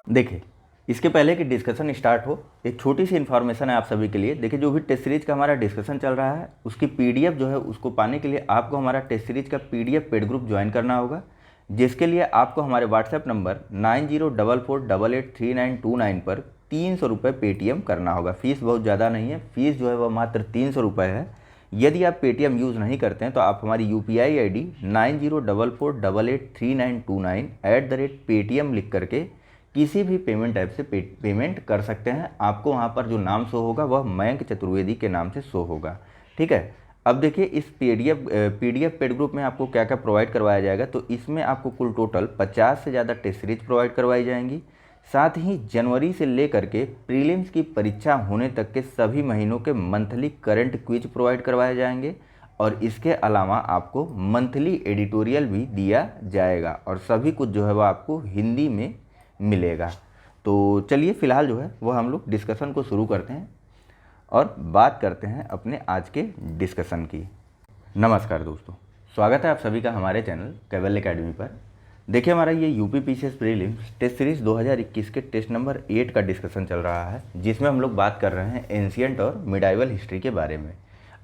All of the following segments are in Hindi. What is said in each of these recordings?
देखिए, इसके पहले कि डिस्कशन स्टार्ट हो, एक छोटी सी इन्फॉर्मेशन है आप सभी के लिए। देखिए, जो भी टेस्ट सीरीज का हमारा डिस्कशन चल रहा है उसकी पीडीएफ जो है उसको पाने के लिए आपको हमारा टेस्ट सीरीज का पीडीएफ पेड ग्रुप ज्वाइन करना होगा, जिसके लिए आपको हमारे व्हाट्सएप नंबर 9044883929 पर 300 रुपये पेटीएम करना होगा। फ़ीस बहुत ज़्यादा नहीं है, फ़ीस जो है वह मात्र 300 रुपये है। यदि आप पेटीएम यूज़ नहीं करते हैं तो आप हमारी UPI ID 9044883929 @Paytm लिख करके किसी भी पेमेंट ऐप से पेमेंट कर सकते हैं। आपको वहाँ पर जो नाम शो होगा वह मयंक चतुर्वेदी के नाम से शो होगा। ठीक है। अब देखिए, इस पीडीएफ पेड ग्रुप में आपको क्या क्या प्रोवाइड करवाया जाएगा। तो इसमें आपको कुल टोटल 50 से ज़्यादा टेस्ट सीरीज प्रोवाइड करवाई जाएंगी। साथ ही जनवरी से लेकर के प्रीलिम्स की परीक्षा होने तक के सभी महीनों के मंथली करंट क्विज प्रोवाइड करवाए जाएंगे। और इसके अलावा आपको मंथली एडिटोरियल भी दिया जाएगा और सभी कुछ जो है वह आपको हिंदी में मिलेगा। तो चलिए फ़िलहाल जो है वह हम लोग डिस्कशन को शुरू करते हैं और बात करते हैं अपने आज के डिस्कशन की। नमस्कार दोस्तों, स्वागत है आप सभी का हमारे चैनल कैवल एकेडमी पर। देखिए, हमारा ये UPPCS प्रीलिम्स टेस्ट सीरीज़ 2021 के टेस्ट नंबर 8 का डिस्कशन चल रहा है, जिसमें हम लोग बात कर रहे हैं एंशिएंट और मिडाइवल हिस्ट्री के बारे में।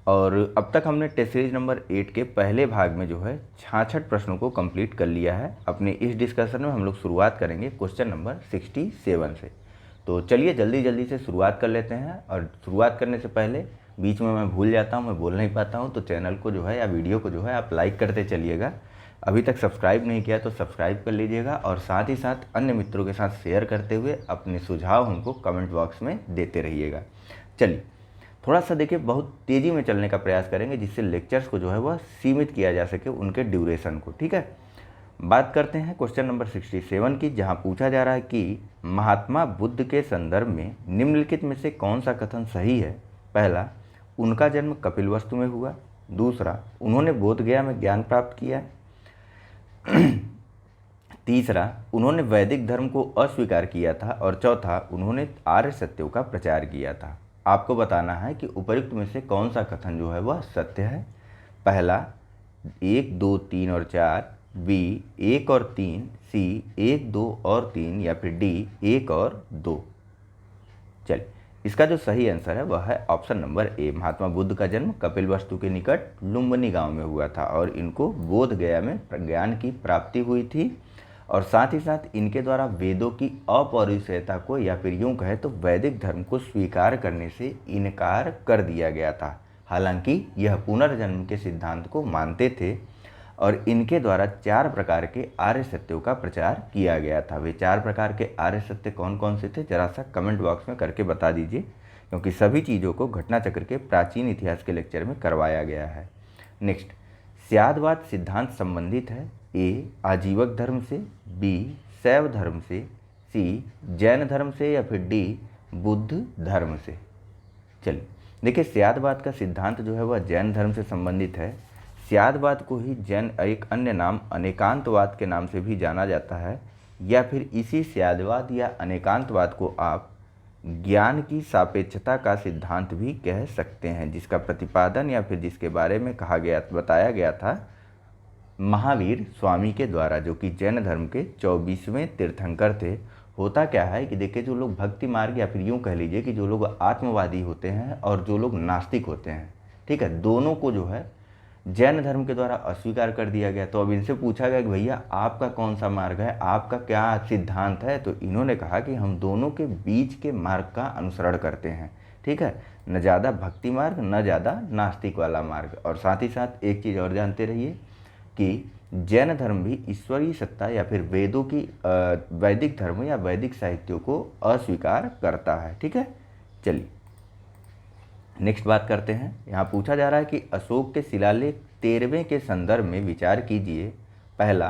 और अब तक हमने टेस्ट सीरीज नंबर 8 के पहले भाग में जो है 66 प्रश्नों को कंप्लीट कर लिया है। अपने इस डिस्कशन में हम लोग शुरुआत करेंगे क्वेश्चन नंबर 67 से। तो चलिए जल्दी जल्दी से शुरुआत कर लेते हैं। और शुरुआत करने से पहले बीच में मैं भूल जाता हूँ, मैं बोल नहीं पाता हूँ, तो चैनल को जो है या वीडियो को जो है आप लाइक करते चलिएगा। अभी तक सब्सक्राइब नहीं किया तो सब्सक्राइब कर लीजिएगा और साथ ही साथ अन्य मित्रों के साथ शेयर करते हुए अपने सुझाव हमको कमेंट बॉक्स में देते रहिएगा। चलिए थोड़ा सा देखिए, बहुत तेज़ी में चलने का प्रयास करेंगे जिससे लेक्चर्स को जो है वह सीमित किया जा सके उनके ड्यूरेशन को। ठीक है, बात करते हैं क्वेश्चन नंबर 67 की, जहां पूछा जा रहा है कि महात्मा बुद्ध के संदर्भ में निम्नलिखित में से कौन सा कथन सही है। पहला, उनका जन्म कपिलवस्तु में हुआ। दूसरा, उन्होंने बोधगया में ज्ञान प्राप्त किया। तीसरा, उन्होंने वैदिक धर्म को अस्वीकार किया था। और चौथा, उन्होंने आर्य सत्यों का प्रचार किया था। आपको बताना है कि उपर्युक्त में से कौन सा कथन जो है वह सत्य है। पहला 1, 2, 3 और 4, बी 1 और 3, सी 1, 2 और 3 या फिर डी 1 और 2। चलिए, इसका जो सही आंसर है वह है option number A. Mahatma Buddha का जन्म कपिलवस्तु के निकट लुम्बिनी गांव में हुआ था और इनको बोध गया में ज्ञान की प्राप्ति हुई थी। और साथ ही साथ इनके द्वारा वेदों की अपौरुषेयता को या फिर यूँ कहे तो वैदिक धर्म को स्वीकार करने से इनकार कर दिया गया था। हालांकि यह पुनर्जन्म के सिद्धांत को मानते थे और इनके द्वारा 4 प्रकार के आर्य सत्यों का प्रचार किया गया था। वे 4 प्रकार के आर्य सत्य कौन कौन से थे, जरा सा कमेंट बॉक्स में करके बता दीजिए, क्योंकि सभी चीज़ों को घटना चक्र के प्राचीन इतिहास के लेक्चर में करवाया गया है। नेक्स्ट, स्यादवाद सिद्धांत संबंधित है ए आजीवक धर्म से, बी शैव धर्म से, सी जैन धर्म से या फिर डी बुद्ध धर्म से। चलिए देखिए, स्यादवाद का सिद्धांत जो है वह जैन धर्म से संबंधित है। स्यादवाद को ही जैन एक अन्य नाम अनेकांतवाद के नाम से भी जाना जाता है, या फिर इसी स्यादवाद या अनेकांतवाद को आप ज्ञान की सापेक्षता का सिद्धांत भी कह सकते हैं, जिसका प्रतिपादन या फिर जिसके बारे में बताया गया था महावीर स्वामी के द्वारा, जो कि जैन धर्म के 24वें तीर्थंकर थे। होता क्या है कि देखिए, जो लोग भक्ति मार्ग या फिर यूँ कह लीजिए कि जो लोग आत्मवादी होते हैं और जो लोग नास्तिक होते हैं, ठीक है, दोनों को जो है जैन धर्म के द्वारा अस्वीकार कर दिया गया। तो अब इनसे पूछा गया कि भैया आपका कौन सा मार्ग है, आपका क्या सिद्धांत है। तो इन्होंने कहा कि हम दोनों के बीच के मार्ग का अनुसरण करते हैं। ठीक है, न ज़्यादा भक्ति मार्ग न ज़्यादा नास्तिक वाला मार्ग। और साथ ही साथ एक चीज़ और जानते रहिए कि जैन धर्म भी ईश्वरीय सत्ता या फिर वेदों की वैदिक धर्म या वैदिक साहित्यों को अस्वीकार करता है। ठीक है, चलिए नेक्स्ट बात करते हैं। यहाँ पूछा जा रहा है कि अशोक के शिलालेख 13वें के संदर्भ में विचार कीजिए। पहला,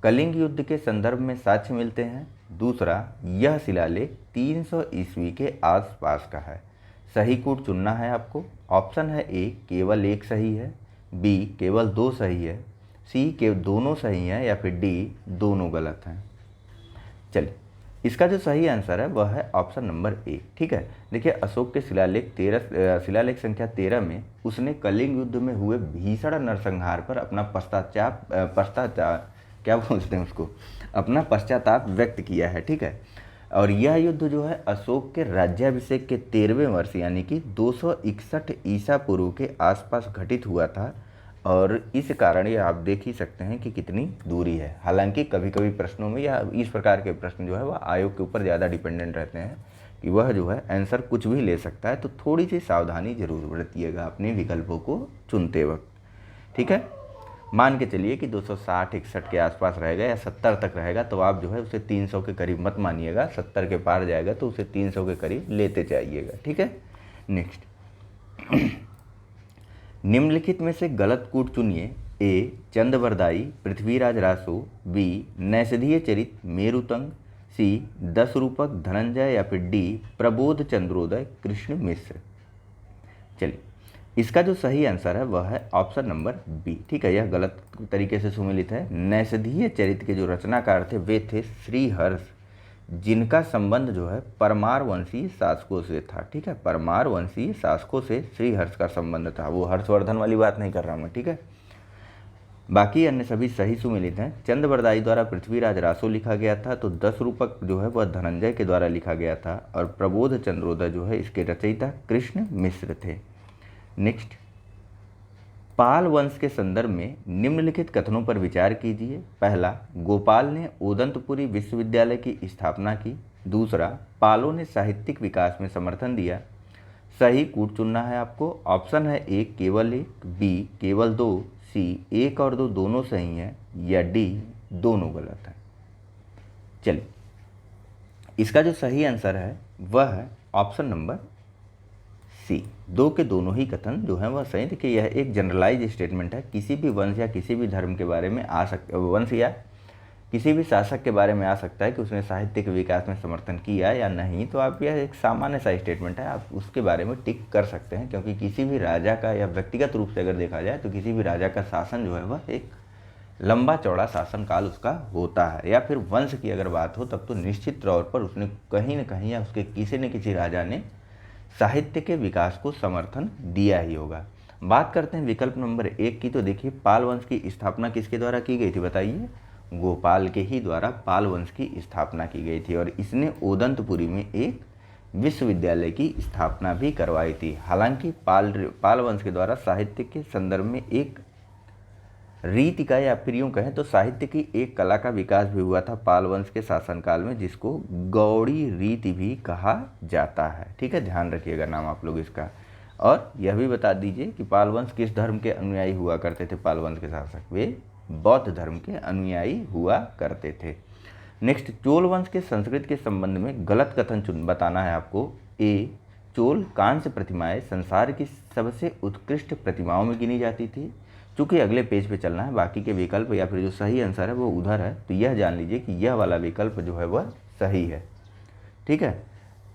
कलिंग युद्ध के संदर्भ में साक्ष्य मिलते हैं। दूसरा, यह शिलालेख 300 ईस्वी के आसपास का है। सही कूट चुनना है आपको। ऑप्शन है ए केवल एक सही है, बी केवल 2 सही है, सी के दोनों सही हैं या फिर डी दोनों गलत हैं। चलिए, इसका जो सही आंसर है वह है ऑप्शन नंबर ए। ठीक है, देखिए अशोक के शिलालेख संख्या 13 में उसने कलिंग युद्ध में हुए भीषण नरसंहार पर अपना पश्चाताप व्यक्त किया है। ठीक है, और यह युद्ध जो है अशोक के राज्याभिषेक के 13वें वर्ष यानी कि 261 ईसा पूर्व के आसपास घटित हुआ था। और इस कारण ये आप देख ही सकते हैं कि कितनी दूरी है। हालांकि कभी कभी प्रश्नों में या इस प्रकार के प्रश्न जो है वह आयोग के ऊपर ज़्यादा डिपेंडेंट रहते हैं कि वह जो है आंसर कुछ भी ले सकता है, तो थोड़ी सी सावधानी जरूर बरतिएगा अपने विकल्पों को चुनते वक्त। ठीक है, मान के चलिए कि 260-61 के आसपास रहेगा या 70 तक रहेगा, तो आप जो है उसे 300 के करीब मत मानिएगा। 70 के पार जाएगा तो उसे 300 के करीब लेते जाइएगा। ठीक है, नेक्स्ट निम्नलिखित में से गलत कूट चुनिए। ए चंदवरदाई पृथ्वीराज रासो, बी नैषधीय चरित मेरुतंग, सी 10 रूपक धनंजय या फिर डी प्रबोध चंद्रोदय कृष्ण मिश्र। चलिए, इसका जो सही आंसर है वह है ऑप्शन नंबर बी। ठीक है, यह गलत तरीके से सुमेलित है। नैषधीय चरित के जो रचनाकार थे वे थे श्रीहर्ष, जिनका संबंध जो है परमार वंशीय शासकों से था। ठीक है, परमार वंशीय शासकों से श्रीहर्ष का संबंध था। वो हर्षवर्धन वाली बात नहीं कर रहा मैं। ठीक है, बाकी अन्य सभी सही सुमेलित हैं। चंदवरदाई द्वारा पृथ्वीराज रासो लिखा गया था, तो 10 रूपक जो है वह धनंजय के द्वारा लिखा गया था, और प्रबोध चंद्रोदय जो है इसके रचयिता कृष्ण मिश्र थे। नेक्स्ट, पाल वंश के संदर्भ में निम्नलिखित कथनों पर विचार कीजिए। पहला, गोपाल ने ओदंतपुरी विश्वविद्यालय की स्थापना की। दूसरा, पालों ने साहित्यिक विकास में समर्थन दिया। सही कूट चुनना है आपको। ऑप्शन है ए केवल एक, बी केवल दो, सी 1 और 2 दोनों सही हैं, या डी दोनों गलत है। चलिए, इसका जो सही आंसर है वह है ऑप्शन नंबर सी, 2 के दोनों ही कथन जो हैं वह सही। देखिए, यह एक जनरलाइज स्टेटमेंट है। किसी भी वंश या किसी भी धर्म के बारे में आ सकता, वंश या किसी भी शासक के बारे में आ सकता है कि उसने साहित्य के विकास में समर्थन किया या नहीं। तो आप, यह एक सामान्य सा स्टेटमेंट है, आप उसके बारे में टिक कर सकते हैं, क्योंकि किसी भी राजा का या व्यक्तिगत रूप से अगर देखा जाए तो किसी भी राजा का शासन जो है वह एक लंबा चौड़ा शासनकाल उसका होता है। या फिर वंश की अगर बात हो तब तो निश्चित तौर पर उसने कहीं न कहीं या उसके किसी न किसी राजा ने साहित्य के विकास को समर्थन दिया ही होगा। बात करते हैं विकल्प नंबर 1 की, तो देखिए पाल वंश की स्थापना किसके द्वारा की गई थी बताइए? गोपाल के ही द्वारा पाल वंश की स्थापना की गई थी, और इसने ओदंतपुरी में एक विश्वविद्यालय की स्थापना भी करवाई थी। हालांकि पाल वंश के द्वारा साहित्य के संदर्भ में एक रीति का, या फिर यूँ कहें तो साहित्य की एक कला का विकास भी हुआ था पाल वंश के शासनकाल में, जिसको गौड़ी रीति भी कहा जाता है। ठीक है, ध्यान रखिएगा नाम आप लोग इसका। और यह भी बता दीजिए कि पाल वंश किस धर्म के अनुयायी हुआ करते थे? पाल वंश के शासक वे बौद्ध धर्म के अनुयायी हुआ करते थे। नेक्स्ट, चोल वंश के संस्कृत के संबंध में गलत कथन बताना है आपको। ए चोल कांस्य प्रतिमाएं संसार की सबसे उत्कृष्ट प्रतिमाओं में गिनी जाती थी। चूँकि अगले पेज पे चलना है, बाकी के विकल्प या फिर जो सही आंसर है वो उधर है, तो यह जान लीजिए कि यह वाला विकल्प जो है वह सही है। ठीक है,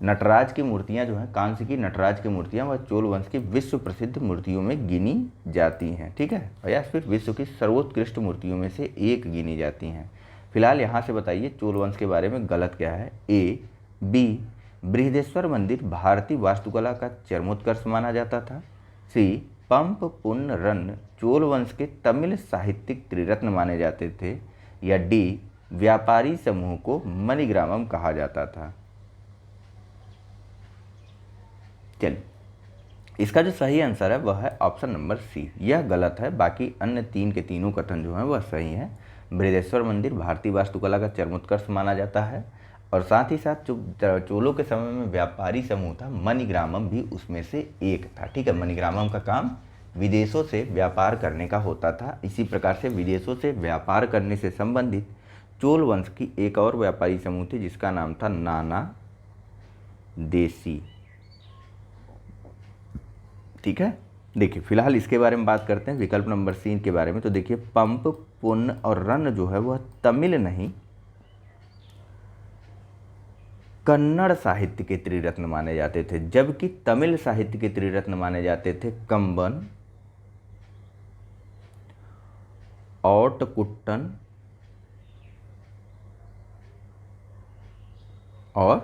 नटराज की मूर्तियां जो हैं, कांस्य की नटराज की मूर्तियां, वह चोल वंश की विश्व प्रसिद्ध मूर्तियों में गिनी जाती हैं। ठीक है, या फिर विश्व की सर्वोत्कृष्ट मूर्तियों में से एक गिनी जाती हैं। फिलहाल यहाँ से बताइए चोल वंश के बारे में गलत क्या है? ए बी बृहदेश्वर मंदिर भारतीय वास्तुकला का चरमोत्कर्ष माना जाता था। सी पंप पुन रन चोल वंश के तमिल साहित्यिक त्रिरत्न माने जाते थे। या डी व्यापारी समूह को मणिग्रामम कहा जाता था। चलिए, इसका जो सही आंसर है वह है ऑप्शन नंबर सी, यह गलत है। बाकी अन्य 3 के तीनों कथन जो हैं वह सही हैं। बृहदेश्वर मंदिर भारतीय वास्तुकला का चरमोत्कर्ष माना जाता है, और साथ ही साथ जो चोलों के समय में व्यापारी समूह था, मणिग्रामम भी उसमें से एक था। ठीक है, मणिग्रामम का काम विदेशों से व्यापार करने का होता था। इसी प्रकार से विदेशों से व्यापार करने से संबंधित चोल वंश की एक और व्यापारी समूह थी जिसका नाम था नाना देशी। ठीक है, देखिए फिलहाल इसके बारे में बात करते हैं विकल्प नंबर सी के बारे में। तो देखिए पंप पुन और रन जो है वह तमिल नहीं कन्नड़ साहित्य के त्रिरत्न माने जाते थे, जबकि तमिल साहित्य के त्रिरत्न माने जाते थे कंबन, औटकुट्टन और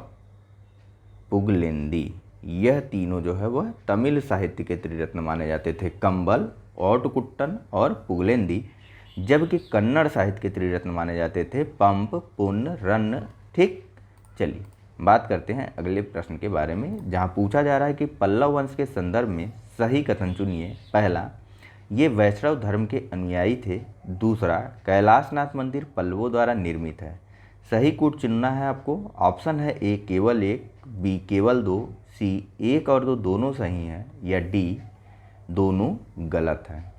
पुगलेंदी। यह तीनों जो है वह तमिल साहित्य के त्रिरत्न माने जाते थे, कंबल, औटकुट्टन और पुगलेंदी, जबकि कन्नड़ साहित्य के त्रिरत्न माने जाते थे पंप पुन रन। ठीक, चलिए बात करते हैं अगले प्रश्न के बारे में, जहां पूछा जा रहा है कि पल्लव वंश के संदर्भ में सही कथन चुनिए। पहला, ये वैष्णव धर्म के अनुयायी थे। दूसरा, कैलाशनाथ मंदिर पल्लवों द्वारा निर्मित है। सही कूट चुनना है आपको। ऑप्शन है ए केवल एक, बी केवल दो, सी एक और दो दोनों सही हैं, या डी दोनों गलत हैं।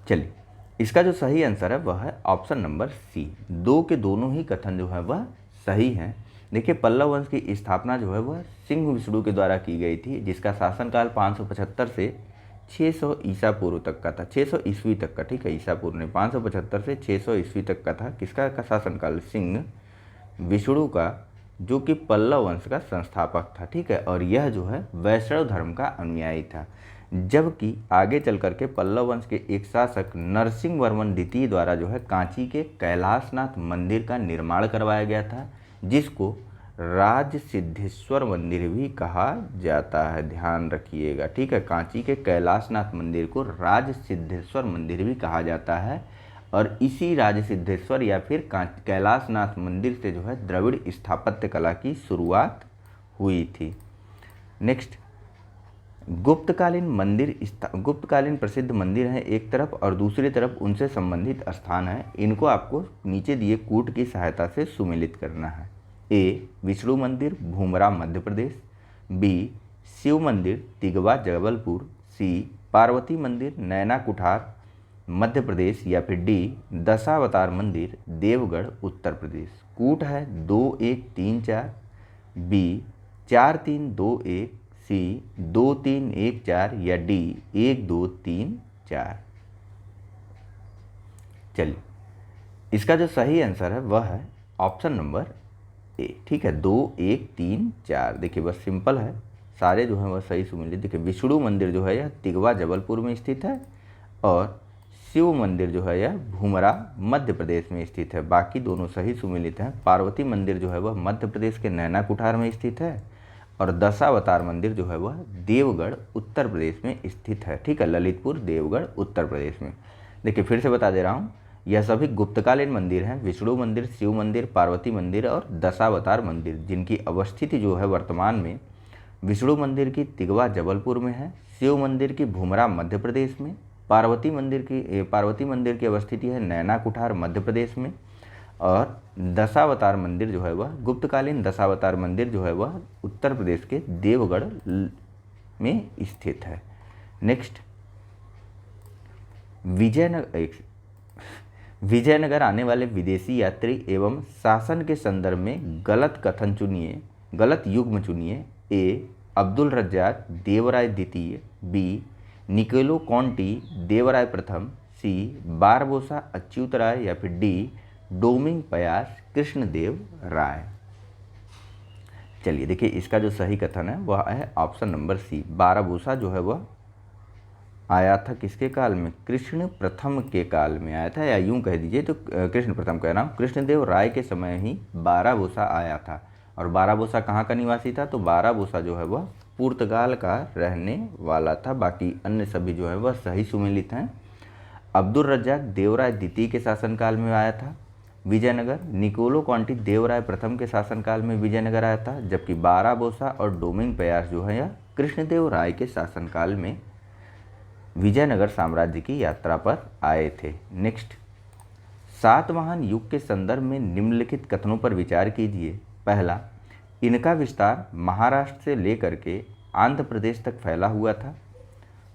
चलिए, इसका जो सही आंसर है वह है ऑप्शन नंबर सी, दो के दोनों ही कथन जो है वह सही हैं। देखिए, पल्लव वंश की स्थापना जो है वह सिंह विष्णु के द्वारा की गई थी, जिसका शासनकाल 575 से 600 ईसा पूर्व तक का था। 600 ईस्वी तक का, ठीक है, ईसा पूर्व ने 575 से 600 ईस्वी तक का था। किसका का शासनकाल? सिंह विष्णु का, जो कि पल्लव वंश का संस्थापक था, ठीक है, और यह जो है वैष्णव धर्म का अनुयायी था। जबकि आगे चल करके पल्लव वंश के एक शासक नरसिंह वर्मन द्वितीय द्वारा जो है कांची के कैलाशनाथ मंदिर का निर्माण करवाया गया था, जिसको राज सिद्धेश्वर मंदिर भी कहा जाता है। ध्यान रखिएगा, ठीक है, कांची के कैलाशनाथ मंदिर को राज सिद्धेश्वर मंदिर भी कहा जाता है। और इसी राज सिद्धेश्वर या फिर कैलाशनाथ मंदिर से जो है द्रविड़ स्थापत्य कला की शुरुआत हुई थी। नेक्स्ट, गुप्तकालीन प्रसिद्ध मंदिर हैं एक तरफ, और दूसरी तरफ उनसे संबंधित स्थान है। इनको आपको नीचे दिए कूट की सहायता से सुमेलित करना है। ए विष्णु मंदिर भूमरा मध्य प्रदेश, बी शिव मंदिर तिगवा जबलपुर, सी पार्वती मंदिर नैना कुठार मध्य प्रदेश, या फिर डी दशावतार मंदिर देवगढ़ उत्तर प्रदेश। कूट है 2 1 3 4, बी 4 3 2 1, सी 2 3 1 4, या डी 1 2 3 4। चलिए, इसका जो सही आंसर है वह है ऑप्शन नंबर ए, ठीक है, 2 1 3 4। देखिए, बस सिंपल है, सारे जो हैं वह सही सुमिलित। देखिए, विष्णु मंदिर जो है यह तिगवा जबलपुर में स्थित है, और शिव मंदिर जो है यह भूमरा मध्य प्रदेश में स्थित है। बाकी दोनों सही सुमेलित हैं। पार्वती मंदिर जो है वह मध्य प्रदेश के नैना कुठार में स्थित है, और दशावतार मंदिर जो है वह देवगढ़ उत्तर प्रदेश में स्थित है, ठीक है, ललितपुर देवगढ़ उत्तर प्रदेश में। देखिए, फिर से बता दे रहा हूँ, यह सभी गुप्तकालीन मंदिर हैं। विष्णु मंदिर, शिव मंदिर, पार्वती मंदिर और दशावतार मंदिर, जिनकी अवस्थिति जो है वर्तमान में विष्णु मंदिर की तिगवा जबलपुर में है, शिव मंदिर की भूमरा मध्य प्रदेश में, पार्वती मंदिर की अवस्थिति है नैना कुठार मध्य प्रदेश में, और दशावतार मंदिर जो है वह गुप्तकालीन दशावतार मंदिर जो है वह उत्तर प्रदेश के देवगढ़ में स्थित है। नेक्स्ट, विजयनगर आने वाले विदेशी यात्री एवं शासन के संदर्भ में गलत युग्म चुनिए। ए अब्दुल रज्जाक देवराय द्वितीय, बी निकोलो कॉन्टी देवराय प्रथम, सी बारबोसा अच्युत राय, या फिर डी डोमिंग पयास कृष्णदेव राय। चलिए, देखिए, इसका जो सही कथन है वह है ऑप्शन नंबर सी, बारबोसा जो है वह आया था किसके काल में? कृष्ण प्रथम के काल में आया था, या यूं कह दीजिए तो कृष्ण प्रथम कह रहा हूँ, कृष्णदेव राय के समय ही बारबोसा आया था। और बारबोसा कहाँ का निवासी था? तो बारबोसा जो है वह पुर्तगाल का रहने वाला था। बाकी अन्य सभी जो है वह सही सुमेलित हैं। अब्दुल रज्जाक देवराय द्वितीय के शासनकाल में आया था विजयनगर। निकोलो कॉन्टी देवराय प्रथम के शासनकाल में विजयनगर आया था, जबकि बारबोसा और डोमिंग पयास जो है यह कृष्णदेव राय के शासनकाल में विजयनगर साम्राज्य की यात्रा पर आए थे। नेक्स्ट, सातवाहन युग के संदर्भ में निम्नलिखित कथनों पर विचार कीजिए। पहला, इनका विस्तार महाराष्ट्र से लेकर के आंध्र प्रदेश तक फैला हुआ था।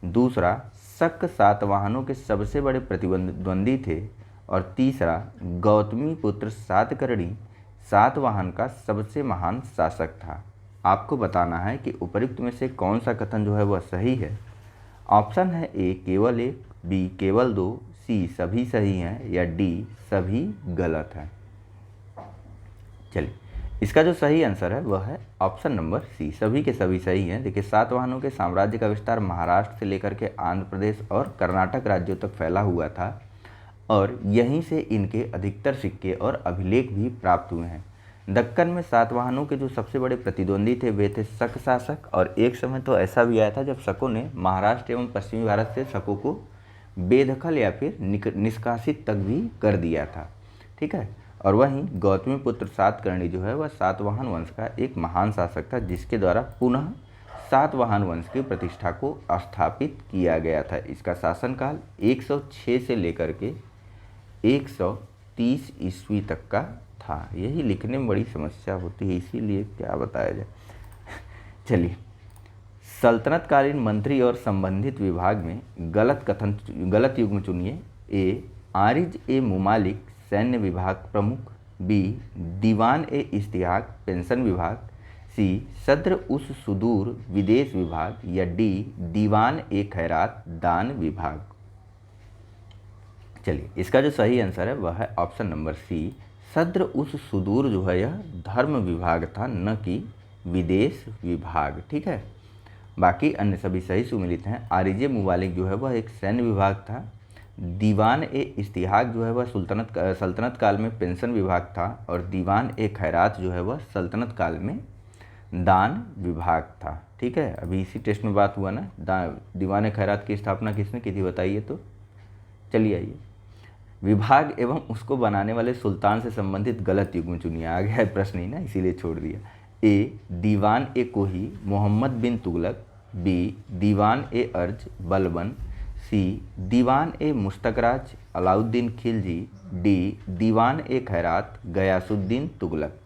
दूसरा, शक सातवाहनों के सबसे बड़े प्रतिद्वंदी थे। और तीसरा, गौतमी पुत्र सातकर्णी सातवाहन का सबसे महान शासक था। आपको बताना है कि उपर्युक्त में से कौन सा कथन जो है वह सही है। ऑप्शन है ए केवल एक, बी केवल दो, सी सभी सही हैं, या डी सभी गलत हैं। चलिए, इसका जो सही आंसर है वह है ऑप्शन नंबर सी, सभी के सभी सही हैं। देखिए, सातवाहनों के साम्राज्य का विस्तार महाराष्ट्र से लेकर के आंध्र प्रदेश और कर्नाटक राज्यों तक फैला हुआ था, और यहीं से इनके अधिकतर सिक्के और अभिलेख भी प्राप्त हुए हैं। दक्कन में सातवाहनों के जो सबसे बड़े प्रतिद्वंदी थे वे थे शक शासक, और एक समय तो ऐसा भी आया था जब शकों ने महाराष्ट्र एवं पश्चिमी भारत से शकों को बेदखल या फिर निष्कासित तक भी कर दिया था, ठीक है। और वहीं गौतमीपुत्र सातकर्णी जो है वह सातवाहन वंश का एक महान शासक था, जिसके द्वारा पुनः सातवाहन वंश की प्रतिष्ठा को स्थापित किया गया था। इसका शासनकाल 106 से लेकर के 130 ईस्वी तक का था। यही लिखने में बड़ी समस्या होती है, इसीलिए क्या बताया जाए। चलिए, सल्तनतकालीन मंत्री और संबंधित विभाग में गलत युग्म चुनिए। ए आरिज ए मुमालिक सैन्य विभाग प्रमुख, बी दीवान ए इश्तिहाक पेंशन विभाग, सी सद्र उस सुदूर विदेश विभाग, या डी दीवान ए खैरात दान विभाग। चलिए, इसका जो सही आंसर है वह है ऑप्शन नंबर सी, सद्र उस सुदूर जो है यह धर्म विभाग था, न कि विदेश विभाग। ठीक है, बाकी अन्य सभी सही सुमिलित हैं। आरिजे मुबालिक जो है वह एक सैन्य विभाग था। दीवान ए इश्तिहाक जो है वह सल्तनत काल में पेंशन विभाग था, और दीवान ए खैरात जो है वह सल्तनत काल में दान विभाग था। ठीक है, अभी इसी टेस्ट में बात हुआ ना, दीवान ए खैरात की स्थापना किसने की थी बताइए तो। चलिए आइए, विभाग एवं उसको बनाने वाले सुल्तान से संबंधित गलत युग्म चुनिए। आ गया है प्रश्न ही ना, इसीलिए छोड़ दिया। ए दीवान ए कोही मोहम्मद बिन तुगलक, बी दीवान ए अर्ज बलबन, सी दीवान ए मुश्तकराज अलाउद्दीन खिलजी, डी दीवान ए खैरात गयासुद्दीन तुगलक।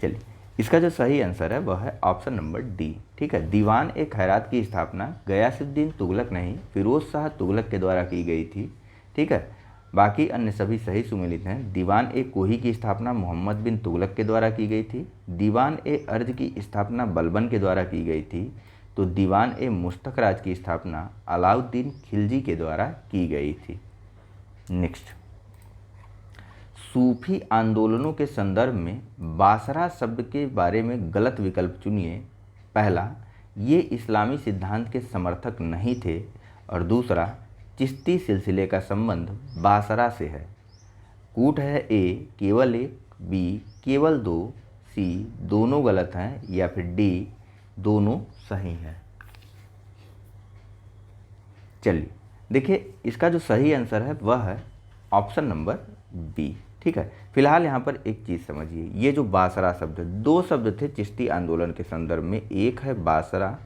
चलिए, इसका जो सही आंसर है वह है ऑप्शन नंबर डी। ठीक है, दीवान ए खैरात की स्थापना गयासुद्दीन तुगलक नहीं फिरोज शाह तुगलक के द्वारा की गई थी। ठीक है, बाकी अन्य सभी सही सुमेलित हैं। दीवान ए कोही की स्थापना मोहम्मद बिन तुगलक के द्वारा की गई थी। दीवान ए अर्ज की स्थापना बलबन के द्वारा की गई थी। तो दीवान ए मुश्तकराज की स्थापना अलाउद्दीन खिलजी के द्वारा की गई थी। नेक्स्ट, सूफी आंदोलनों के संदर्भ में बासरा शब्द के बारे में गलत विकल्प चुनिए। पहला, ये इस्लामी सिद्धांत के समर्थक नहीं थे, और दूसरा, चिश्ती सिलसिले का संबंध बासरा से है। कूट है ए केवल एक, बी केवल दो, सी दोनों गलत हैं, या फिर डी दोनों सही हैं। चलिए देखिए, इसका जो सही आंसर है वह है ऑप्शन नंबर बी। ठीक है, फिलहाल यहाँ पर एक चीज़ समझिए, ये जो बासरा शब्द है, दो शब्द थे चिश्ती आंदोलन के संदर्भ में, एक है बासरा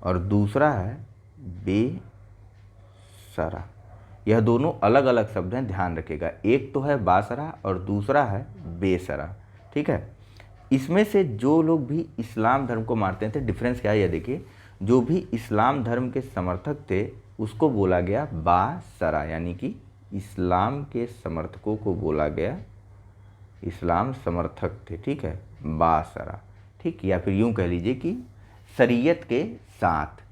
और दूसरा है बेसरा। यह दोनों अलग अलग शब्द हैं, ध्यान रखिएगा। एक तो है बासरा और दूसरा है बेसरा। ठीक है, इसमें से जो लोग भी इस्लाम धर्म को मानते थे, डिफरेंस क्या है ये देखिए, जो भी इस्लाम धर्म के समर्थक थे उसको बोला गया बासरा, यानी कि इस्लाम के समर्थकों को बोला गया, इस्लाम समर्थक थे। ठीक है, बासरा। ठीक, या फिर यूँ कह लीजिए कि शरीयत के साथ।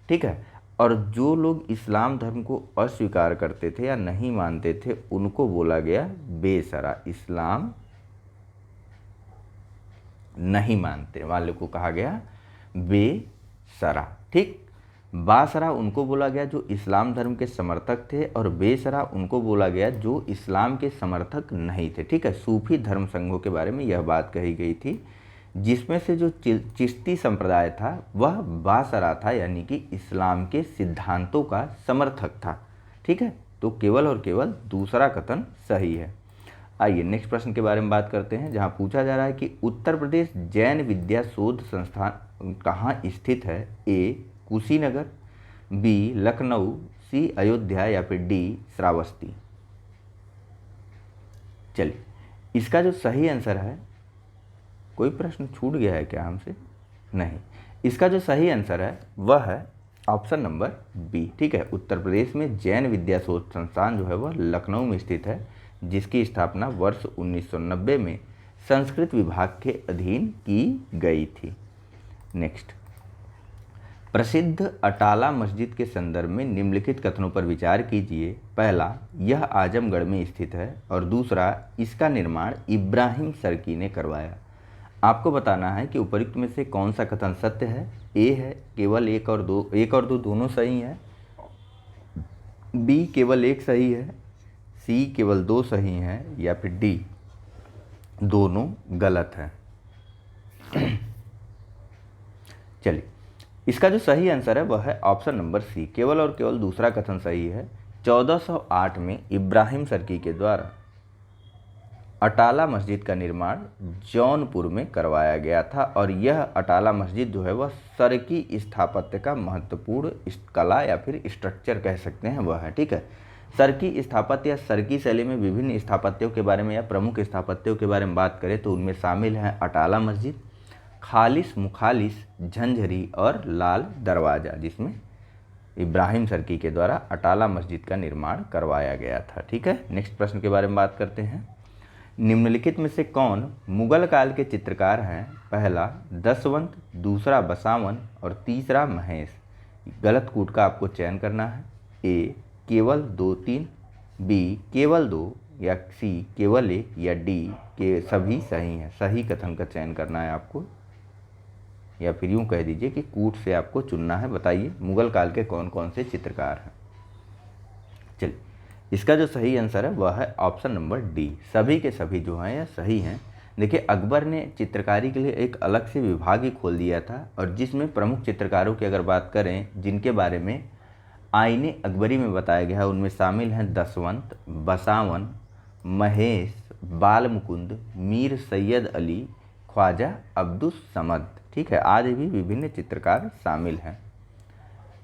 ठीक है, और जो लोग इस्लाम धर्म को अस्वीकार करते थे या नहीं मानते थे उनको बोला गया बेसरा, इस्लाम नहीं मानते वाले को कहा गया बेसरा। ठीक, बासरा उनको बोला गया जो इस्लाम धर्म के समर्थक थे, और बेसरा उनको बोला गया जो इस्लाम के समर्थक नहीं थे। ठीक है, सूफी धर्म संघों के बारे में यह बात कही गई थी, जिसमें से जो चिश्ती संप्रदाय था वह बासरा था, यानी कि इस्लाम के सिद्धांतों का समर्थक था। ठीक है, तो केवल और केवल दूसरा कथन सही है। आइए नेक्स्ट प्रश्न के बारे में बात करते हैं, जहां पूछा जा रहा है कि उत्तर प्रदेश जैन विद्या शोध संस्थान कहाँ स्थित है। ए कुशीनगर, बी लखनऊ, सी अयोध्या, या फिर डी श्रावस्ती। चलिए, इसका जो सही आंसर है, कोई प्रश्न छूट गया है क्या हमसे? नहीं, इसका जो सही आंसर है वह है ऑप्शन नंबर बी। ठीक है, उत्तर प्रदेश में जैन विद्या शोध संस्थान जो है वह लखनऊ में स्थित है, जिसकी स्थापना वर्ष 1990 में संस्कृत विभाग के अधीन की गई थी। नेक्स्ट, प्रसिद्ध अटाला मस्जिद के संदर्भ में निम्नलिखित कथनों पर विचार कीजिए। पहला, यह आजमगढ़ में स्थित है, और दूसरा, इसका निर्माण इब्राहिम सर्की ने करवाया। आपको बताना है कि उपयुक्त में से कौन सा कथन सत्य है। ए है केवल एक और दो दोनों सही हैं, बी केवल एक सही है, सी केवल दो सही हैं, या फिर डी दोनों गलत हैं। चलिए, इसका जो सही आंसर है वह है ऑप्शन नंबर सी, केवल और केवल दूसरा कथन सही है। 1408 में इब्राहिम सर्की के द्वारा अटाला मस्जिद का निर्माण जौनपुर में करवाया गया था और यह अटाला मस्जिद जो है वह सरकी स्थापत्य का महत्वपूर्ण कला या फिर स्ट्रक्चर कह सकते हैं वह है। ठीक है, सरकी स्थापत्य या सरकी शैली में विभिन्न स्थापत्यों के बारे में या प्रमुख स्थापत्यों के बारे में बात करें तो उनमें शामिल हैं अटाला मस्जिद, खालिस मुखालिस, झंझरी और लाल दरवाज़ा, जिसमें इब्राहिम सरकी के द्वारा अटाला मस्जिद का निर्माण करवाया गया था। ठीक है, नेक्स्ट प्रश्न के बारे में बात करते हैं। निम्नलिखित में से कौन मुगल काल के चित्रकार हैं? पहला दसवंत, दूसरा बसावन और तीसरा महेश। गलत कूट का आपको चयन करना है। ए केवल 2-3, बी केवल 2, या सी केवल 1, या डी के सभी सही हैं। सही कथन का चयन करना है आपको, या फिर यूँ कह दीजिए कि कूट से आपको चुनना है। बताइए मुगल काल के कौन कौन से चित्रकार हैं। चलिए, इसका जो सही आंसर है वह है ऑप्शन नंबर डी, सभी के सभी जो हैं यह सही हैं। देखिए, अकबर ने चित्रकारी के लिए एक अलग से विभाग ही खोल दिया था और जिसमें प्रमुख चित्रकारों की अगर बात करें जिनके बारे में आईने अकबरी में बताया गया है उनमें शामिल हैं दसवंत, बसावन, महेश, बाल मुकुंद, मीर सैयद अली, ख्वाजा अब्दुस समद। ठीक है, आज भी विभिन्न चित्रकार शामिल हैं।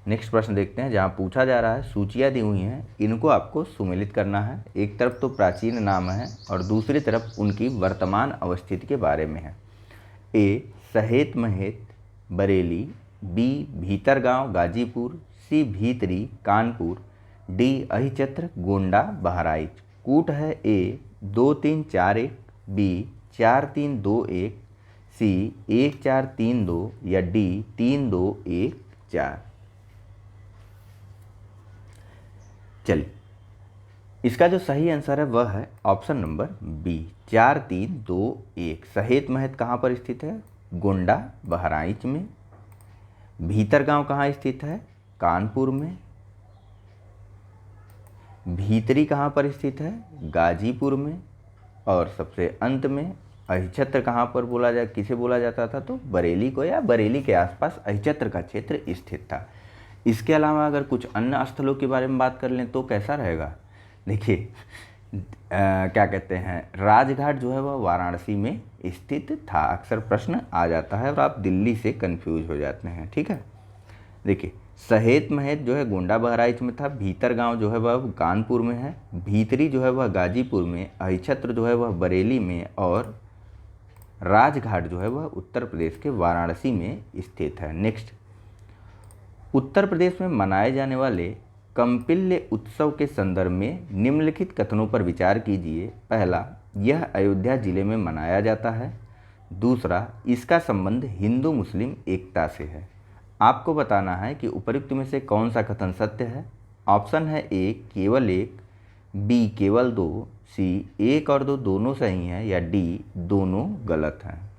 नेक्स्ट प्रश्न देखते हैं, जहाँ पूछा जा रहा है सूचियाँ दी हुई हैं, इनको आपको सुमेलित करना है। एक तरफ तो प्राचीन नाम है और दूसरी तरफ उनकी वर्तमान अवस्थिति के बारे में है। ए सहेत महेत बरेली, बी भीतरगांव गाजीपुर, सी भीतरी कानपुर, डी अहिचत्र गोंडा बहराइच। कूट है ए 2-3-4-1, बी 4-3-2-1, सी 1-4-3-2, या डी 3-2-1-4। चलिए, इसका जो सही आंसर है वह है ऑप्शन नंबर बी 4-3-2-1। सहेत महत कहाँ पर स्थित है? गोंडा बहराइच में। भीतरगांव कहाँ स्थित है? कानपुर में। भीतरी कहाँ पर स्थित है? गाजीपुर में। और सबसे अंत में अहिछत्र कहाँ पर किसे बोला जाता था? तो बरेली को, या बरेली के आसपास अहिछत्र का क्षेत्र स्थित था। इसके अलावा अगर कुछ अन्य स्थलों के बारे में बात कर लें तो कैसा रहेगा? देखिए, क्या कहते हैं, राजघाट जो है वह वाराणसी में स्थित था। अक्सर प्रश्न आ जाता है और आप दिल्ली से कंफ्यूज हो जाते हैं। ठीक है, देखिए, सहेत महत जो है गोंडा बहराइच में था, भीतरगांव जो है वह कानपुर में है, भीतरी जो है वह गाजीपुर में, अहिछत्र जो है वह बरेली में, और राजघाट जो है वह उत्तर प्रदेश के वाराणसी में स्थित है। नेक्स्ट, उत्तर प्रदेश में मनाए जाने वाले कंपिल्य उत्सव के संदर्भ में निम्नलिखित कथनों पर विचार कीजिए। पहला, यह अयोध्या जिले में मनाया जाता है। दूसरा, इसका संबंध हिंदू मुस्लिम एकता से है। आपको बताना है कि उपयुक्त में से कौन सा कथन सत्य है। ऑप्शन है ए केवल 1, बी केवल 2, सी 1 और 2 दोनों सही हैं, या डी दोनों गलत हैं।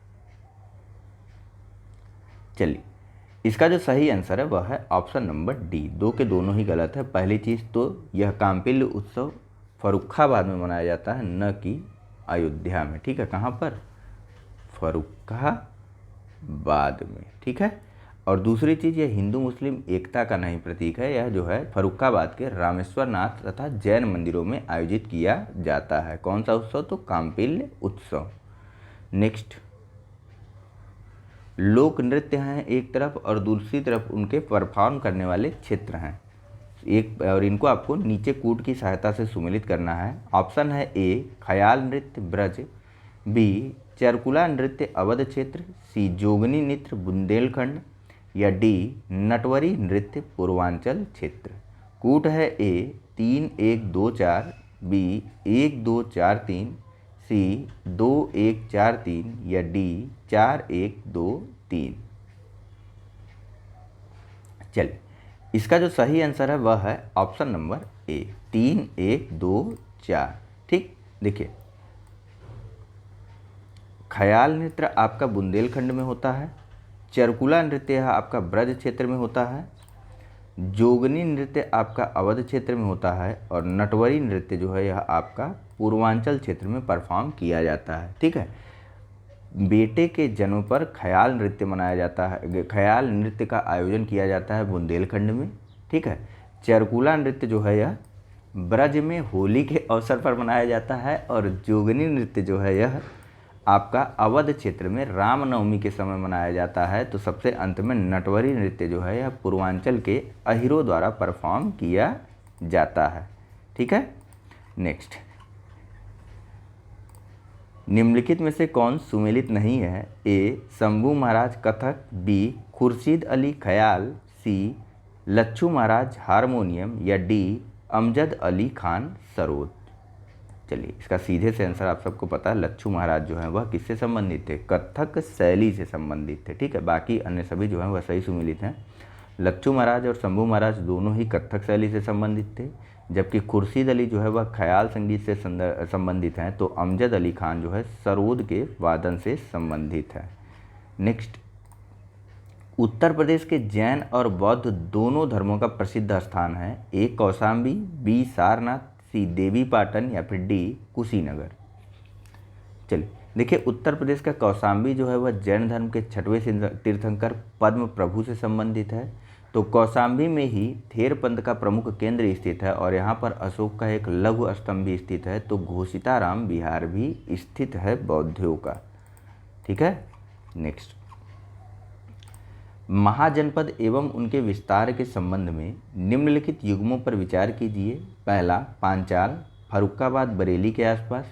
चलिए, इसका जो सही आंसर है वह है ऑप्शन नंबर डी, 2 के दोनों ही गलत है। पहली चीज़ तो यह कांपिल्य उत्सव फर्रुखाबाद में मनाया जाता है, न कि अयोध्या में। ठीक है, कहाँ पर? फर्रुखाबाद में। ठीक है, और दूसरी चीज़, यह हिंदू मुस्लिम एकता का नहीं प्रतीक है। यह जो है फर्रुखाबाद के रामेश्वर नाथ तथा जैन मंदिरों में आयोजित किया जाता है। कौन सा उत्सव? तो कांपिल्य उत्सव। नेक्स्ट, लोक नृत्य हैं एक तरफ और दूसरी तरफ उनके परफॉर्म करने वाले क्षेत्र हैं एक, और इनको आपको नीचे कूट की सहायता से सुमेलित करना है। ऑप्शन है ए ख्याल नृत्य ब्रज, बी चरकुला नृत्य अवध क्षेत्र, सी जोगनी नृत्य बुंदेलखंड, या डी नटवरी नृत्य पूर्वांचल क्षेत्र। कूट है ए 3-1-2-4, बी 1-2-4-3, सी 2-1-4-3, या डी 4-1-2-3। चलिए, इसका जो सही आंसर है वह है ऑप्शन नंबर ए 3-1-2-4। ठीक, देखिए, ख्याल नृत्य आपका बुंदेलखंड में होता है, चरकुला नृत्य आपका ब्रज क्षेत्र में होता है, जोगनी नृत्य आपका अवध क्षेत्र में होता है, और नटवरी नृत्य जो है यह आपका पूर्वांचल क्षेत्र में परफॉर्म किया जाता है। ठीक है, बेटे के जन्म पर ख्याल नृत्य मनाया जाता है, ख्याल नृत्य का आयोजन किया जाता है बुंदेलखंड में। ठीक है, चरकुला नृत्य जो है यह ब्रज में होली के अवसर पर मनाया जाता है। और जोगनी नृत्य जो है यह आपका अवध क्षेत्र में रामनवमी के समय मनाया जाता है। तो सबसे अंत में नटवरी नृत्य जो है यह पूर्वांचल के अहिरों द्वारा परफॉर्म किया जाता है। ठीक है। नेक्स्ट, निम्नलिखित में से कौन सुमेलित नहीं है? ए शंभू महाराज कथक, बी खुर्शीद अली ख्याल, सी लच्छू महाराज हारमोनियम, या डी अमजद अली खान सरोद। चलिए, इसका सीधे से आंसर आप सबको पता है, लच्छू महाराज जो हैं वह किससे संबंधित थे? कथक शैली से संबंधित थे। ठीक है, बाकी अन्य सभी जो हैं वह सही सुमेलित हैं। लच्छू महाराज और शंभू महाराज दोनों ही कथक शैली से संबंधित थे, जबकि खुर्शीद अली जो है वह ख्याल संगीत से संबंधित हैं। तो अमजद अली खान जो है सरोद के वादन से संबंधित है। नेक्स्ट, उत्तर प्रदेश के जैन और बौद्ध दोनों धर्मों का प्रसिद्ध स्थान है। ए कौशाम्बी, बी सारनाथ, सी देवी पाटन, या फिर डी कुशीनगर। चलिए देखिए, उत्तर प्रदेश का कौशाम्बी जो है वह जैन धर्म के 6वें तीर्थंकर पद्म प्रभु से संबंधित है। तो कौशाम्बी में ही थेर पंथ का प्रमुख केंद्र स्थित है और यहाँ पर अशोक का एक लघु स्तंभ भी स्थित है। तो घोषिताराम विहार भी स्थित है बौद्धों का। ठीक है। नेक्स्ट, महाजनपद एवं उनके विस्तार के संबंध में निम्नलिखित युग्मों पर विचार कीजिए। पहला, पांचाल फर्रुखाबाद बरेली के आसपास,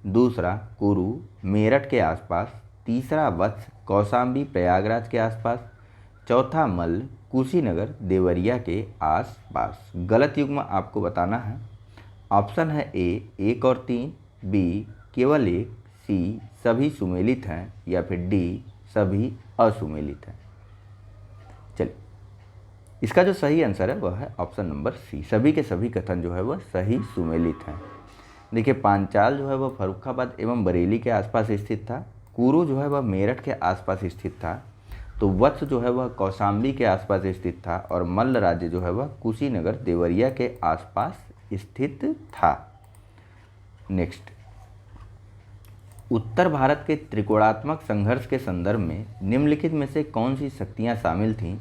दूसरा कुरु मेरठ के आसपास, तीसरा वत्स कौशाम्बी प्रयागराज के आसपास, चौथा मल्ल कुशीनगर देवरिया के आसपास। गलत युग्म आपको बताना है। ऑप्शन है ए 1 और 3, बी केवल 1, सी सभी सुमेलित हैं, या फिर डी सभी असुमेलित हैं। चलिए, इसका जो सही आंसर है वह है ऑप्शन नंबर सी, सभी के सभी कथन जो है वह सही सुमेलित हैं। देखिए, पांचाल जो है वह फर्रुखाबाद एवं बरेली के आसपास स्थित था, कुरु जो है वह मेरठ के आसपास स्थित था, तो वत्स जो है वह कौशाम्बी के आसपास स्थित था, और मल्ल राज्य जो है वह कुशीनगर देवरिया के आसपास स्थित था। नेक्स्ट, उत्तर भारत के त्रिकोणात्मक संघर्ष के संदर्भ में निम्नलिखित में से कौन सी शक्तियाँ शामिल थीं?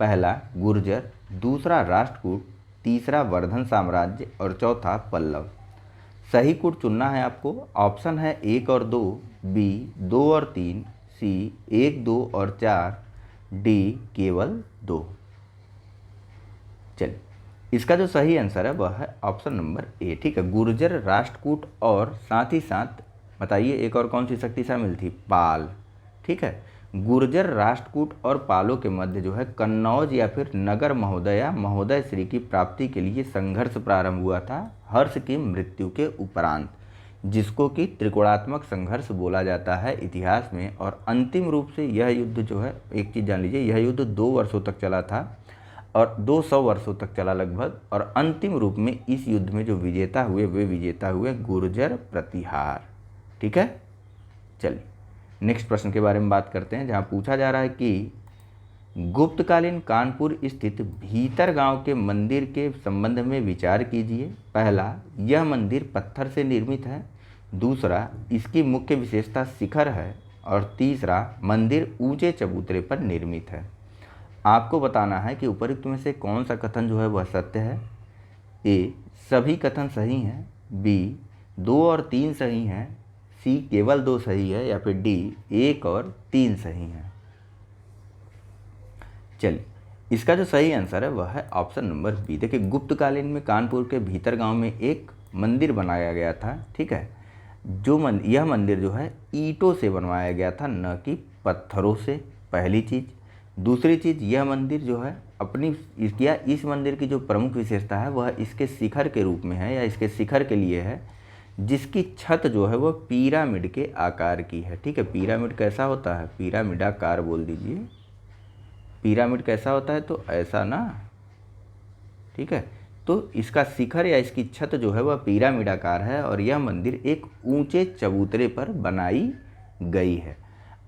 पहला गुर्जर, दूसरा राष्ट्रकूट, तीसरा वर्धन साम्राज्य, और चौथा पल्लव। सही कूट चुनना है आपको। ऑप्शन है 1 और 2, बी 2 और 3, सी 1, 2 और 4, डी केवल 2। चलिए, इसका जो सही आंसर है वह है ऑप्शन नंबर ए। ठीक है, गुर्जर, राष्ट्रकूट और साथ ही साथ बताइए एक और कौन सी शक्ति शामिल थी? पाल। ठीक है, गुर्जर, राष्ट्रकूट और पालों के मध्य जो है कन्नौज या फिर नगर महोदया महोदय श्री की प्राप्ति के लिए संघर्ष प्रारंभ हुआ था हर्ष की मृत्यु के उपरांत, जिसको कि त्रिकोणात्मक संघर्ष बोला जाता है इतिहास में। और अंतिम रूप से यह युद्ध जो है, एक चीज़ जान लीजिए, यह युद्ध 2 वर्षों तक चला था और 200 वर्षों तक चला लगभग। और अंतिम रूप में इस युद्ध में जो विजेता हुए वे विजेता हुए गुर्जर प्रतिहार। ठीक है। चलिए, नेक्स्ट प्रश्न के बारे में बात करते हैं, जहां पूछा जा रहा है कि गुप्तकालीन कानपुर स्थित भीतर गांव के मंदिर के संबंध में विचार कीजिए। पहला, यह मंदिर पत्थर से निर्मित है, दूसरा इसकी मुख्य विशेषता शिखर है, और तीसरा मंदिर ऊंचे चबूतरे पर निर्मित है। आपको बताना है कि उपरोक्त में से कौन सा कथन जो है वह सत्य है। ए सभी कथन सही हैं, बी 2 और 3 सही हैं, सी केवल 2 सही है, या फिर डी 1 और 3 सही हैं। चलिए, इसका जो सही आंसर है वह है ऑप्शन नंबर बी। देखिए, गुप्तकालीन में कानपुर के भीतर गांव में एक मंदिर बनाया गया था। ठीक है, यह मंदिर जो है ईंटों से बनवाया गया था, न कि पत्थरों से। पहली चीज़। दूसरी चीज़, यह मंदिर जो है इस मंदिर की जो प्रमुख विशेषता है वह इसके शिखर के रूप में है, या इसके शिखर के लिए है, जिसकी छत जो है वह पिरामिड के आकार की है। ठीक है, पिरामिड कैसा होता है? पिरामिडाकार बोल दीजिए। पिरामिड कैसा होता है? तो ऐसा ना। ठीक है, तो इसका शिखर या इसकी छत जो है वह पिरामिडाकार है, और यह मंदिर एक ऊंचे चबूतरे पर बनाई गई है।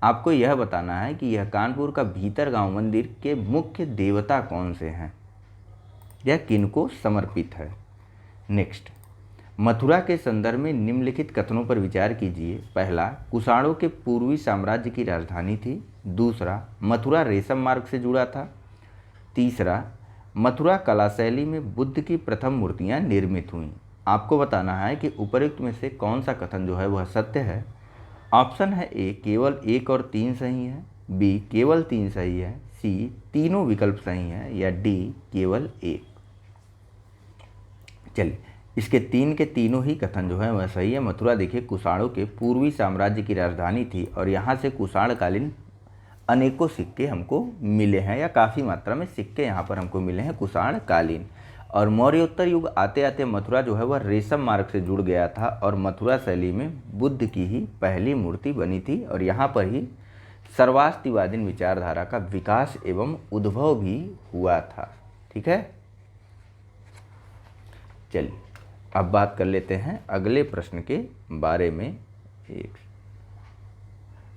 आपको यह बताना है कि यह कानपुर का भीतर गांव मंदिर के मुख्य देवता कौन से हैं, यह किनको समर्पित है। नेक्स्ट, मथुरा के संदर्भ में निम्नलिखित कथनों पर विचार कीजिए। पहला, कुषाणों के पूर्वी साम्राज्य की राजधानी थी, दूसरा मथुरा रेशम मार्ग से जुड़ा था, तीसरा मथुरा कला शैली में बुद्ध की प्रथम मूर्तियां निर्मित हुईं। आपको बताना है कि उपर्युक्त में से कौन सा कथन जो है वह सत्य है। ऑप्शन है ए केवल 1 और 3 सही है, बी केवल 3 सही है, सी तीनों विकल्प सही है, या डी केवल 1। चलिए, इसके तीन के तीनों ही कथन जो है वह सही है। मथुरा देखिए कुषाणों के पूर्वी साम्राज्य की राजधानी थी और यहाँ से कुषाणकालीन अनेकों सिक्के हमको मिले हैं, या काफ़ी मात्रा में सिक्के यहाँ पर हमको मिले हैं कुषाणकालीन। और मौर्योत्तर युग आते आते मथुरा जो है वह रेशम मार्ग से जुड़ गया था और मथुरा शैली में बुद्ध की ही पहली मूर्ति बनी थी और यहाँ पर ही सर्वास्तिवादीन विचारधारा का विकास एवं उद्भव भी हुआ था। ठीक है, चलिए अब बात कर लेते हैं अगले प्रश्न के बारे में। एक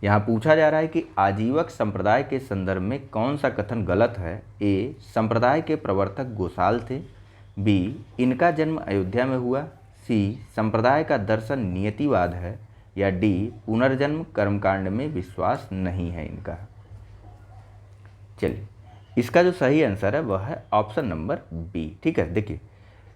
यहाँ पूछा जा रहा है कि आजीवक संप्रदाय के संदर्भ में कौन सा कथन गलत है। ए संप्रदाय के प्रवर्तक गोसाल थे, बी इनका जन्म अयोध्या में हुआ, सी संप्रदाय का दर्शन नियतिवाद है, या डी पुनर्जन्म कर्मकांड में विश्वास नहीं है इनका। चलिए, इसका जो सही आंसर है वह है ऑप्शन नंबर बी। ठीक है, देखिए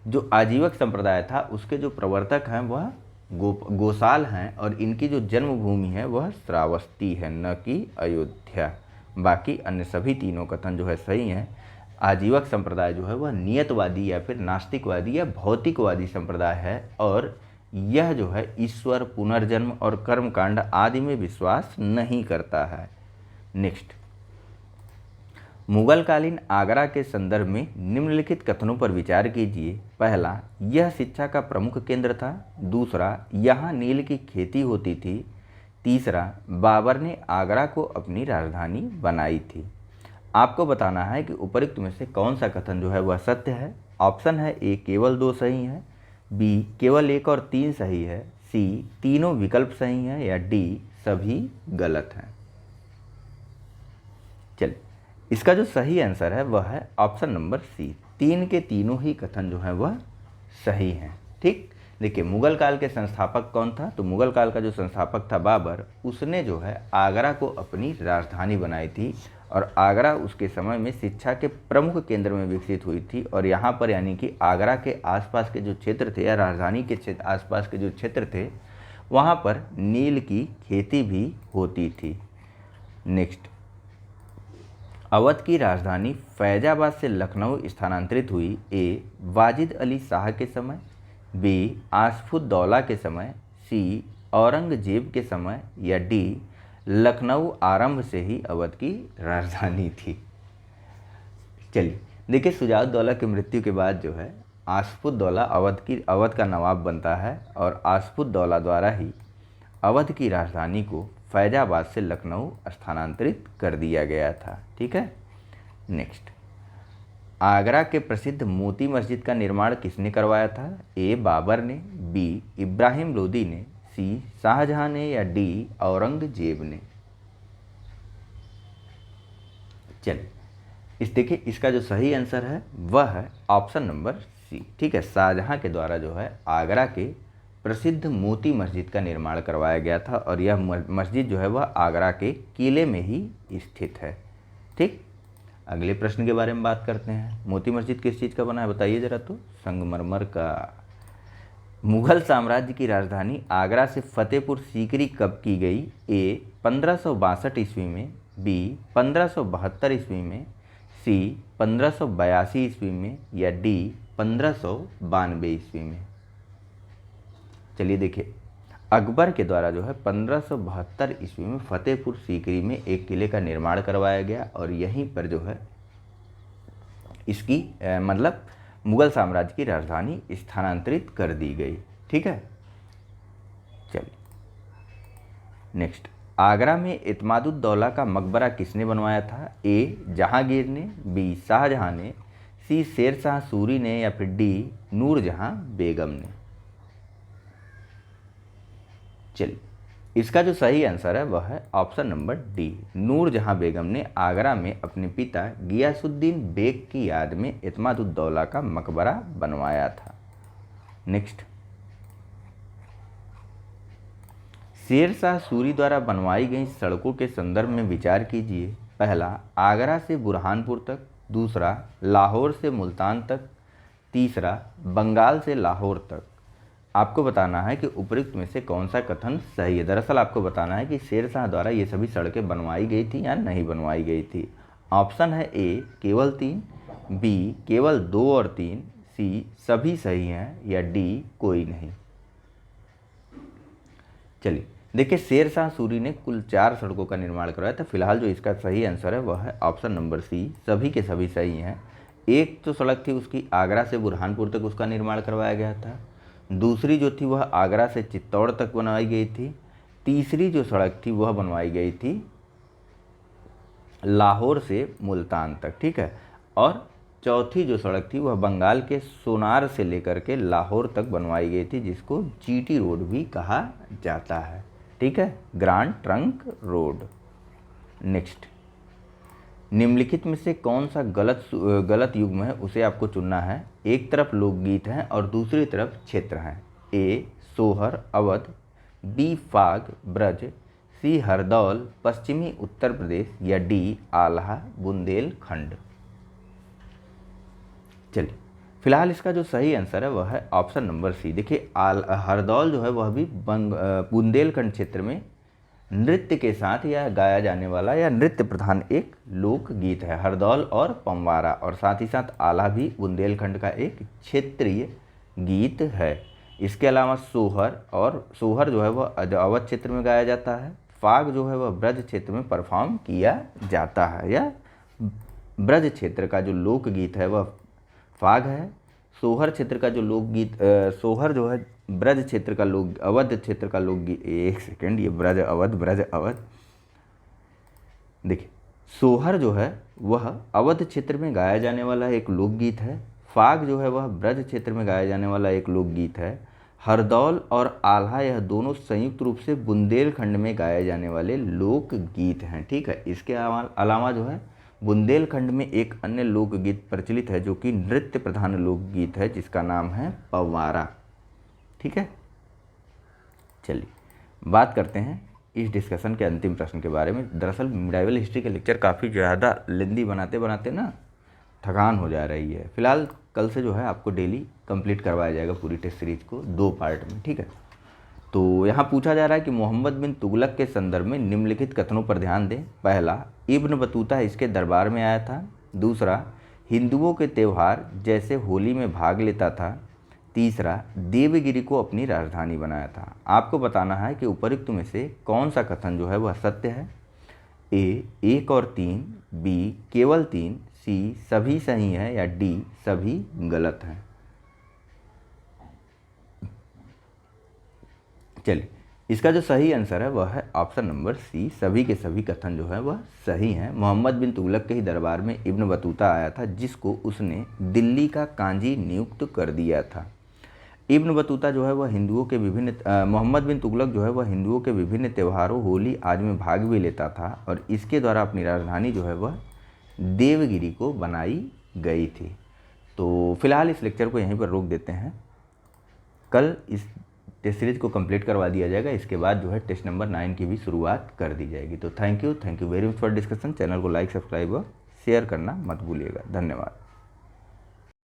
जो आजीवक संप्रदाय था उसके जो प्रवर्तक हैं वह गोसाल हैं और इनकी जो जन्मभूमि है वह श्रावस्ती है, न कि अयोध्या। बाकी अन्य सभी तीनों कथन जो है सही हैं। आजीवक संप्रदाय जो है वह नियतवादी या फिर नास्तिकवादी या भौतिकवादी संप्रदाय है और यह जो है ईश्वर, पुनर्जन्म और कर्मकांड आदि में विश्वास नहीं करता है। नेक्स्ट, मुगलकालीन आगरा के संदर्भ में निम्नलिखित कथनों पर विचार कीजिए। पहला, यह शिक्षा का प्रमुख केंद्र था। दूसरा, यहाँ नील की खेती होती थी। तीसरा, बाबर ने आगरा को अपनी राजधानी बनाई थी। आपको बताना है कि उपर्युक्त में से कौन सा कथन जो है वह सत्य है। ऑप्शन है ए केवल 2 सही है, बी केवल 1 और 3 सही है, सी तीनों विकल्प सही हैं, या डी सभी गलत हैं। चलिए, इसका जो सही आंसर है वह है ऑप्शन नंबर सी, तीन के तीनों ही कथन जो है वह सही हैं। ठीक, देखिए मुगल काल के संस्थापक कौन था, तो मुगल काल का जो संस्थापक था बाबर, उसने जो है आगरा को अपनी राजधानी बनाई थी और आगरा उसके समय में शिक्षा के प्रमुख केंद्र में विकसित हुई थी और यहाँ पर यानी कि आगरा के आसपास के जो क्षेत्र थे या राजधानी के क्षेत्र आसपास के जो क्षेत्र थे वहाँ पर नील की खेती भी होती थी। नेक्स्ट, अवध की राजधानी फैजाबाद से लखनऊ स्थानांतरित हुई। ए वाजिद अली शाह के समय, बी आसफुद्दौला के समय, सी औरंगजेब के समय, या डी लखनऊ आरंभ से ही अवध की राजधानी थी। चलिए देखिए, शुजाउद्दौला की मृत्यु के बाद जो है आसफुद्दौला अवध का नवाब बनता है और आसफुद्दौला द्वारा ही अवध की राजधानी को फैजाबाद से लखनऊ स्थानांतरित कर दिया गया था। ठीक है, नेक्स्ट, आगरा के प्रसिद्ध मोती मस्जिद का निर्माण किसने करवाया था। ए बाबर ने, बी इब्राहिम लोदी ने, सी शाहजहां ने, या डी औरंगजेब ने। चलिए, देखिए इसका जो सही आंसर है वह है ऑप्शन नंबर सी। ठीक है, शाहजहां के द्वारा जो है आगरा के प्रसिद्ध मोती मस्जिद का निर्माण करवाया गया था और यह मस्जिद जो है वह आगरा के किले में ही स्थित है। ठीक, अगले प्रश्न के बारे में बात करते हैं। मोती मस्जिद किस चीज़ का बना है बताइए ज़रा, तो संगमरमर का। मुगल साम्राज्य की राजधानी आगरा से फतेहपुर सीकरी कब की गई। ए 1562 ईस्वी में, बी 1572 ईस्वी में, सी 1582 ईस्वी में, या डी 1592 ईस्वी में। चलिए देखिए, अकबर के द्वारा जो है 1572 ईस्वी में फतेहपुर सीकरी में एक किले का निर्माण करवाया गया और यहीं पर जो है इसकी मतलब मुगल साम्राज्य की राजधानी स्थानांतरित कर दी गई। ठीक है, चलिए नेक्स्ट, आगरा में इत्मादुद्दौला का मकबरा किसने बनवाया था। ए जहांगीर ने, बी शाहजहां ने, सी शेरशाह सूरी ने, या फिर डी नूरजहां बेगम ने। चलिए, इसका जो सही आंसर है वह है ऑप्शन नंबर डी, नूरजहां बेगम ने आगरा में अपने पिता गियासुद्दीन बेग की याद में इत्मादुद्दौला का मकबरा बनवाया था। नेक्स्ट, शेरशाह सूरी द्वारा बनवाई गई सड़कों के संदर्भ में विचार कीजिए। पहला, आगरा से बुरहानपुर तक, दूसरा लाहौर से मुल्तान तक, तीसरा बंगाल से लाहौर तक। आपको बताना है कि उपयुक्त में से कौन सा कथन सही है। दरअसल आपको बताना है कि शेरशाह द्वारा ये सभी सड़कें बनवाई गई थी या नहीं बनवाई गई थी। ऑप्शन है ए केवल 3, बी केवल 2 और 3, सी सभी सही हैं, या डी कोई नहीं। चलिए देखिए, शेरशाह सूरी ने कुल 4 सड़कों का निर्माण करवाया था। फिलहाल जो इसका सही आंसर है वह है ऑप्शन नंबर सी, सभी के सभी सही हैं। एक तो सड़क थी उसकी आगरा से बुरहानपुर तक, उसका निर्माण करवाया गया था। दूसरी जो थी वह आगरा से चित्तौड़ तक बनवाई गई थी। तीसरी जो सड़क थी वह बनवाई गई थी लाहौर से मुल्तान तक, ठीक है। और चौथी जो सड़क थी वह बंगाल के सोनार से लेकर के लाहौर तक बनवाई गई थी, जिसको जीटी रोड भी कहा जाता है, ठीक है, ग्रांड ट्रंक रोड। नेक्स्ट, निम्नलिखित में से कौन सा गलत युग्म है उसे आपको चुनना है। एक तरफ लोकगीत हैं और दूसरी तरफ क्षेत्र हैं। ए सोहर अवध, बी फाग ब्रज, सी हरदौल पश्चिमी उत्तर प्रदेश, या डी आल्हा बुंदेलखंड। चलिए फिलहाल इसका जो सही आंसर है वह है ऑप्शन नंबर सी। देखिए हरदौल जो है वह भी बुंदेलखंड क्षेत्र में नृत्य के साथ या गाया जाने वाला या नृत्य प्रधान एक लोकगीत है, हरदौल और पमवारा। और साथ ही साथ आल्हा भी बुंदेलखंड का एक क्षेत्रीय गीत है। इसके अलावा सोहर जो है वह अवध क्षेत्र में गाया जाता है। फाग जो है वह ब्रज क्षेत्र में परफॉर्म किया जाता है, या ब्रज क्षेत्र का जो लोकगीत है वह फाग है। सोहर क्षेत्र का जो लोकगीत सोहर जो है ब्रज क्षेत्र का लोक अवध क्षेत्र का लोकगीत, एक सेकेंड, ये ब्रज अवध देखिए, सोहर जो है वह अवध क्षेत्र में गाया जाने वाला एक लोकगीत है। फाग जो है वह ब्रज क्षेत्र में गाया जाने वाला एक लोकगीत है। हरदौल और आल्हा यह दोनों संयुक्त रूप से बुंदेलखंड में गाए जाने वाले लोकगीत हैं, ठीक है। इसके अलावा जो है बुंदेलखंड में एक अन्य लोकगीत प्रचलित है जो कि नृत्य प्रधान लोकगीत है, जिसका नाम है पवारा, ठीक है। चलिए बात करते हैं इस डिस्कशन के अंतिम प्रश्न के बारे में। दरअसल मिडाइवल हिस्ट्री के लेक्चर काफ़ी ज़्यादा लेंदी बनाते बनाते ना थकान हो जा रही है। फिलहाल कल से जो है आपको डेली कंप्लीट करवाया जाएगा पूरी टेस्ट सीरीज को 2 पार्ट में, ठीक है। तो यहाँ पूछा जा रहा है कि मोहम्मद बिन तुगलक के संदर्भ में निम्नलिखित कथनों पर ध्यान दें। पहला, इब्न बतूता इसके दरबार में आया था। दूसरा, हिंदुओं के त्यौहार जैसे होली में भाग लेता था। तीसरा, देवगिरी को अपनी राजधानी बनाया था। आपको बताना है कि उपर्युक्त में से कौन सा कथन जो है वह सत्य है। ए 1 और 3, बी केवल 3, सी सभी सही हैं, या डी सभी गलत हैं। चलिए इसका जो सही आंसर है वह है ऑप्शन नंबर सी, सभी के सभी कथन जो है वह सही हैं। मोहम्मद बिन तुगलक के ही दरबार में इब्न बतूता आया था, जिसको उसने दिल्ली का कांजी नियुक्त कर दिया था। इब्न बतूता जो है वह मोहम्मद बिन तुगलक जो है वह हिंदुओं के विभिन्न त्योहारों होली आदि में भाग भी लेता था, और इसके द्वारा अपनी राजधानी जो है वह देवगिरी को बनाई गई थी। तो फिलहाल इस लेक्चर को यहीं पर रोक देते हैं। कल इस टेस्ट सीरीज को कंप्लीट करवा दिया जाएगा। इसके बाद जो है टेस्ट नंबर 9 की भी शुरुआत कर दी जाएगी। तो thank you very much for discussion. Channel को लाइक, सब्सक्राइब और शेयर करना मत भूलिएगा। धन्यवाद।